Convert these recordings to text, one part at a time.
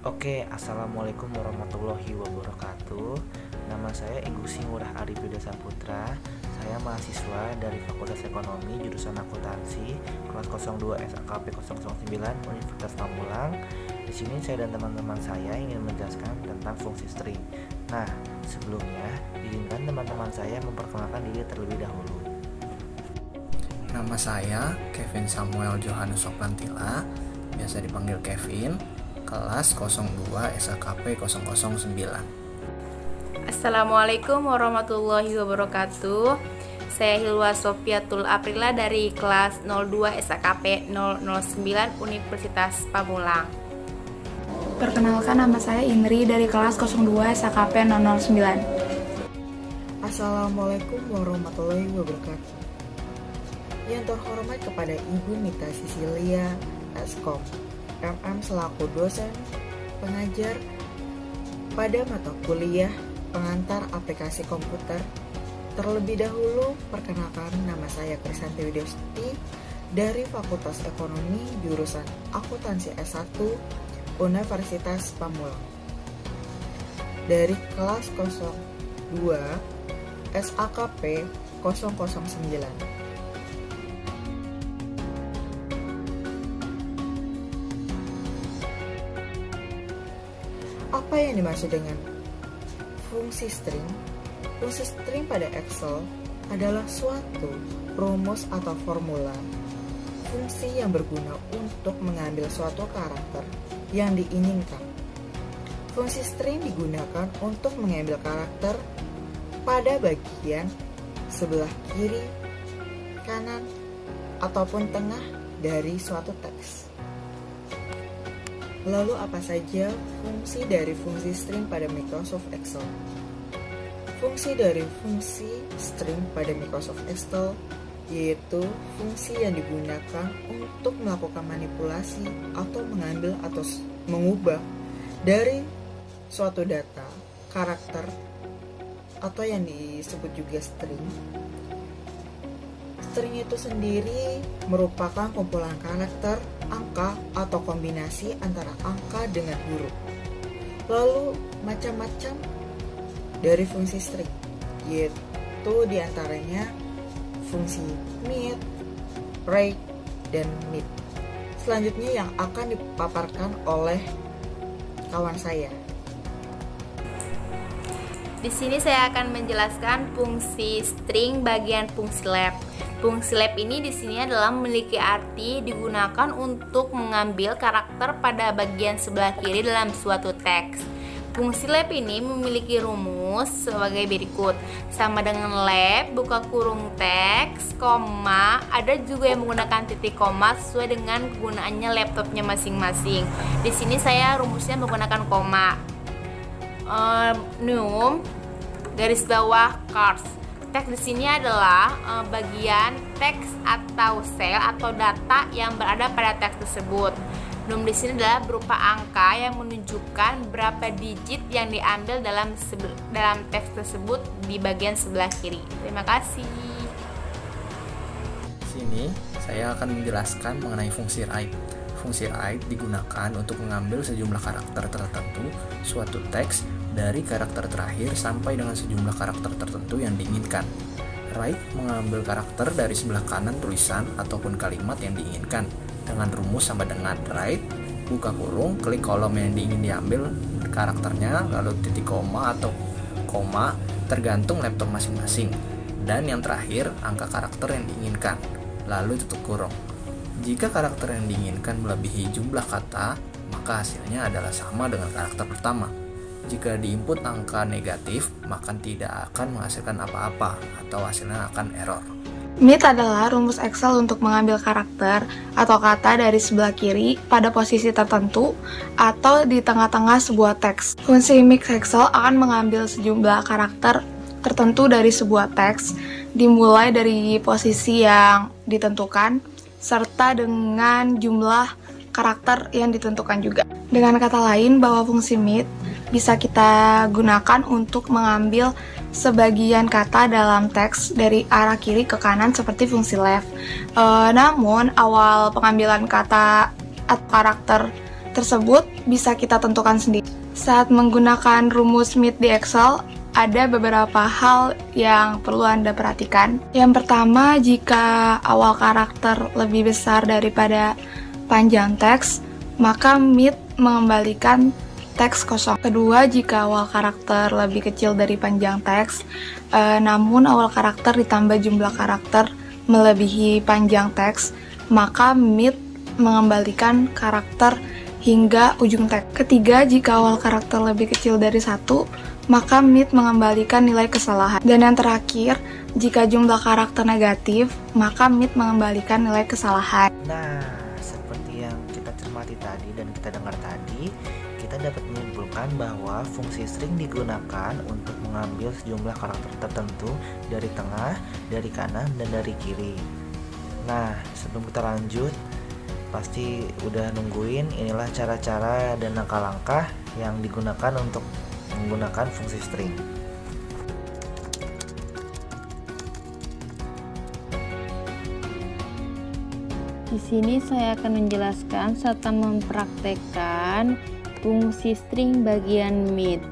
Oke, Assalamualaikum warahmatullahi wabarakatuh. Nama saya Igusti Ngurah Arif Yuda Saputra. Saya mahasiswa dari Fakultas Ekonomi jurusan Akuntansi kelas 02 SAKP 009 Universitas Pamulang. Di sini saya dan teman-teman saya ingin menjelaskan tentang fungsi string. Nah, sebelumnya izinkan teman-teman saya memperkenalkan diri terlebih dahulu. Nama saya Kevin Samuel Johannes Soplantila, biasa dipanggil Kevin, kelas 02 SAKP 009. Assalamualaikum warahmatullahi wabarakatuh. Saya Hilwa Sofiatul Aprila dari kelas 02 SAKP 009 Universitas Pamulang. Perkenalkan, nama saya Indri dari kelas 02 SAKP 009. Assalamualaikum warahmatullahi wabarakatuh. Yang terhormat kepada Ibu Mita Sisilia Eskom, MM selaku dosen pengajar pada mata kuliah pengantar aplikasi komputer. Terlebih dahulu, perkenalkan, nama saya Krisanti Widyosti dari Fakultas Ekonomi jurusan Akuntansi S1 Universitas Pamulang. Dari kelas 02 SAKP 009. Apa yang dimaksud dengan fungsi string? Fungsi string pada Excel adalah suatu rumus atau formula fungsi yang berguna untuk mengambil suatu karakter yang diinginkan. Fungsi string digunakan untuk mengambil karakter pada bagian sebelah kiri, kanan, ataupun tengah dari suatu teks. Lalu apa saja fungsi dari fungsi string pada Microsoft Excel? Fungsi dari fungsi string pada Microsoft Excel yaitu fungsi yang digunakan untuk melakukan manipulasi atau mengambil atau mengubah dari suatu data, karakter, atau yang disebut juga string. String itu sendiri merupakan kumpulan karakter, angka, atau kombinasi antara angka dengan huruf. Lalu macam-macam dari fungsi string, yaitu diantaranya fungsi mid, break, dan mid. Selanjutnya yang akan dipaparkan oleh kawan saya. Di sini saya akan menjelaskan fungsi string bagian fungsi lab. Fungsi lab ini di sini adalah memiliki arti digunakan untuk mengambil karakter pada bagian sebelah kiri dalam suatu teks. Fungsi lab ini memiliki rumus sebagai berikut. Sama dengan lab, buka kurung teks, koma, ada juga yang menggunakan titik koma sesuai dengan kegunaannya laptopnya masing-masing. Di sini saya rumusnya menggunakan koma. Num garis bawah cars. Teks di sini adalah bagian teks atau sel atau data yang berada pada teks tersebut. Num di sini adalah berupa angka yang menunjukkan berapa digit yang diambil dalam teks tersebut di bagian sebelah kiri. Terima kasih. Sini saya akan menjelaskan mengenai fungsi write. Fungsi write digunakan untuk mengambil sejumlah karakter tertentu suatu teks dari karakter terakhir sampai dengan sejumlah karakter tertentu yang diinginkan. Write mengambil karakter dari sebelah kanan tulisan ataupun kalimat yang diinginkan dengan rumus sama dengan write, buka kurung, klik kolom yang ingin diambil karakternya, lalu titik koma atau koma tergantung laptop masing-masing, dan yang terakhir angka karakter yang diinginkan, lalu tutup kurung. Jika karakter yang diinginkan melebihi jumlah kata, maka hasilnya adalah sama dengan karakter pertama. Jika diinput angka negatif, maka tidak akan menghasilkan apa-apa atau hasilnya akan error. Mid adalah rumus Excel untuk mengambil karakter atau kata dari sebelah kiri pada posisi tertentu atau di tengah-tengah sebuah teks. Fungsi mix Excel akan mengambil sejumlah karakter tertentu dari sebuah teks, dimulai dari posisi yang ditentukan, serta dengan jumlah karakter yang ditentukan juga. Dengan kata lain, bahwa fungsi mid bisa kita gunakan untuk mengambil sebagian kata dalam teks dari arah kiri ke kanan seperti fungsi left. Namun awal pengambilan kata atau karakter tersebut bisa kita tentukan sendiri. Saat menggunakan rumus MIT di Excel, ada beberapa hal yang perlu Anda perhatikan. Yang pertama, jika awal karakter lebih besar daripada panjang teks, maka MIT mengembalikan teks kosong. Kedua, jika awal karakter lebih kecil dari panjang teks, namun awal karakter ditambah jumlah karakter melebihi panjang teks, maka MIT mengembalikan karakter hingga ujung teks. Ketiga, jika awal karakter lebih kecil dari 1, maka MIT mengembalikan nilai kesalahan. Dan yang terakhir, jika jumlah karakter negatif, maka MIT mengembalikan nilai kesalahan. Nah, seperti yang kita cermati tadi dan kita dengar tadi, kita dapat menyimpulkan bahwa fungsi string digunakan untuk mengambil sejumlah karakter tertentu dari tengah, dari kanan, dan dari kiri. Nah, sebelum kita lanjut, pasti udah nungguin inilah cara-cara dan langkah-langkah yang digunakan untuk menggunakan fungsi string. Di sini saya akan menjelaskan serta mempraktekkan fungsi string bagian MIT.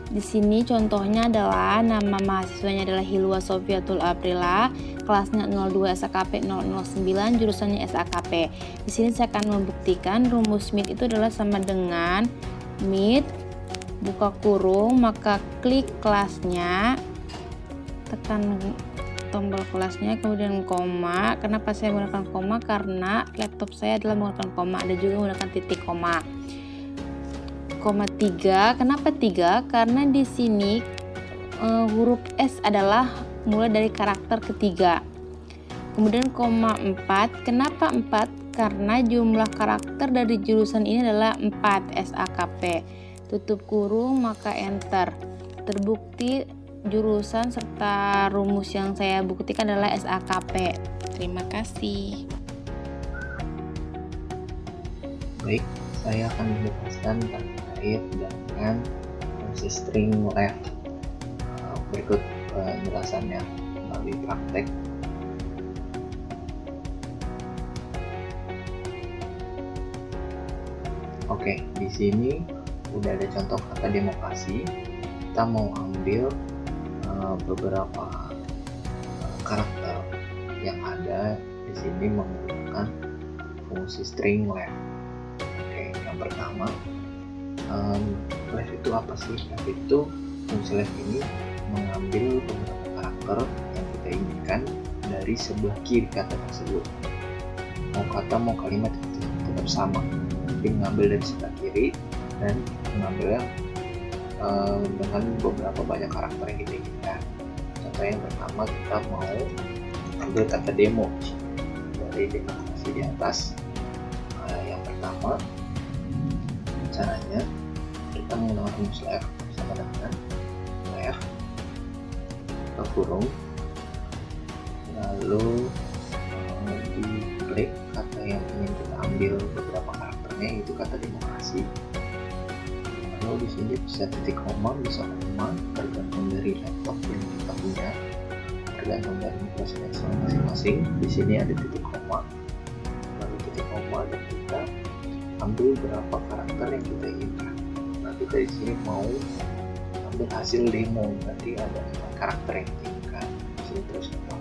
Di sini contohnya adalah nama mahasiswanya adalah Hilwa Sofiatul Aprila, kelasnya 02 SAKP 009, jurusannya SAKP. Di sini saya akan membuktikan rumus MIT itu adalah sama dengan MIT buka kurung, maka klik kelasnya, tekan tombol kelasnya, kemudian koma. Kenapa saya menggunakan koma? Karena laptop saya adalah menggunakan koma, ada juga menggunakan titik koma. Koma 3. Kenapa 3? Karena di sini huruf S adalah mulai dari karakter ketiga. Kemudian koma 4. Kenapa 4? Karena jumlah karakter dari jurusan ini adalah 4 SAKP. Tutup kurung, maka enter. Terbukti jurusan serta rumus yang saya buktikan adalah SAKP. Terima kasih. Baik, saya akan menjelaskan terkait dengan fungsi string left. Berikut penjelasannya melalui praktek. Oke, di sini udah ada contoh kata demokrasi. Kita mau ambil beberapa karakter yang ada di sini menggunakan fungsi string left. Oke, yang pertama, left itu apa sih? Left itu, fungsi left ini mengambil beberapa karakter yang kita inginkan dari sebelah kiri kata tersebut. Mau kata mau kalimat itu tetap sama, tapi mengambil dari sebelah kiri dan mengambilnya dengan beberapa banyak karakter yang kita inginkan. Contoh yang pertama, kita mau ambil kata demo dari demokrasi di atas. Yang pertama, caranya kita menggunakan rumus left sama dengan left ke kurung, lalu diklik kata yang ingin kita ambil beberapa karakternya, yaitu kata demokrasi. Lalu di sini bisa titik koma, bisa koma, tergantung dari laptop yang kita punya, tergantung dari Microsoft Excel masing-masing. Di sini ada titik koma, lalu titik koma, dan kita ambil berapa karakter yang kita inginkan. Nah, kita di sini mau ambil hasil demo, berarti ada 4 karakter yang kita inginkan. Di sini terus kita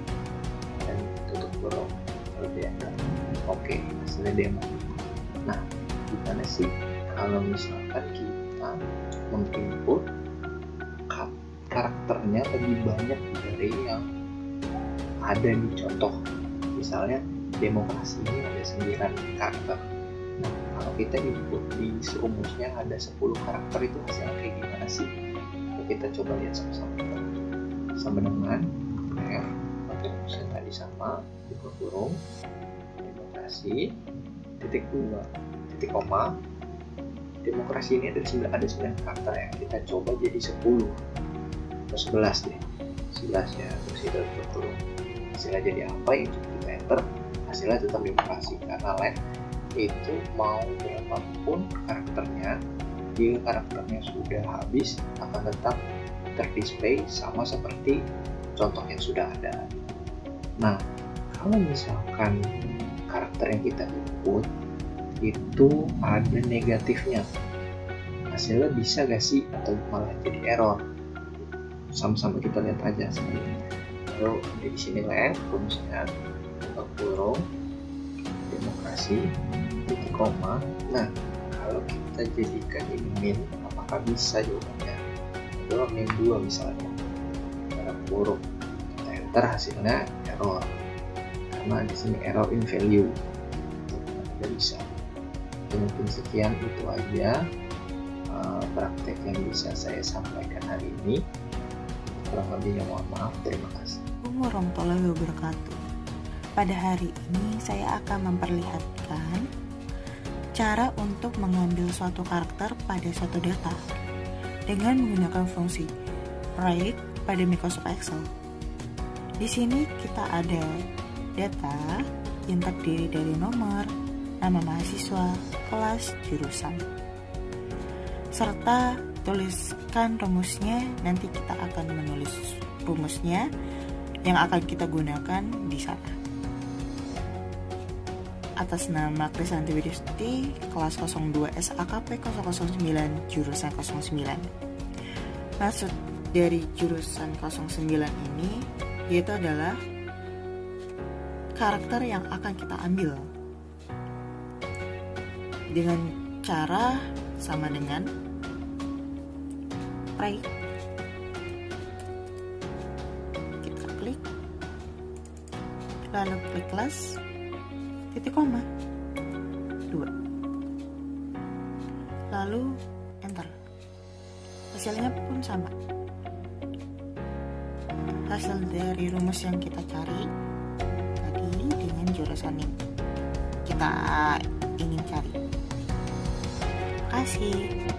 dan tutup kurung, lalu di enter. Oke, hasilnya demo. Nah, gimana sih kalau misalkan kita menginput karakternya lebih banyak dari yang ada di contoh? Misalnya demokrasi ini ada 9 karakter. Nah, kalau kita input di rumusnya ada 10 karakter, itu hasilnya kayak gimana sih? Kita coba lihat sama-sama. Sama dengan F, pakai rumusnya tadi sama, buka kurung, demokrasi, titik 2, titik koma. Demokrasi ini ada 9 karakter yang kita coba jadi 10 atau 11 deh, 11 ya, terus kita tutup kurung. Hasilnya jadi apa, itu kita enter. Hasilnya tetap demokrasi, karena left itu mau berapapun karakternya, jika karakternya sudah habis akan tetap terdisplay sama seperti contoh yang sudah ada. Nah, kalau misalkan karakter yang kita input itu ada negatifnya. Hasilnya bisa gak sih atau malah jadi error? Sama-sama kita lihat aja sebenarnya. Lalu di sini rumusnya buka kurung, demokrasi, titik koma. Nah, kalau kita jadikan ini min, apakah bisa jawabannya? Adalah min 2 misalnya, dalam kurung. Kita enter hasilnya error, karena di sini error in value. Tidak bisa. Mungkin sekian itu aja praktek yang bisa saya sampaikan hari ini. Kurang lebihnya mohon maaf. Terima kasih. Assalamualaikum warahmatullahi wabarakatuh. Pada hari ini saya akan memperlihatkan cara untuk mengambil suatu karakter pada suatu data dengan menggunakan fungsi write pada Microsoft Excel. Di sini kita ada data yang terdiri dari nomor, nama mahasiswa, kelas, jurusan, serta tuliskan rumusnya. Nanti kita akan menulis rumusnya yang akan kita gunakan di sana. Atas nama Krisanti Widisti, kelas 02 SAKP 009, jurusan 09. Maksud dari jurusan 09 ini yaitu adalah karakter yang akan kita ambil dengan cara sama dengan write. Kita klik, lalu klik kelas, titik koma 2, lalu enter. Hasilnya pun sama. Hasil dari rumus yang kita cari tadi dengan jurusan yang kita ingin cari. Terima kasih.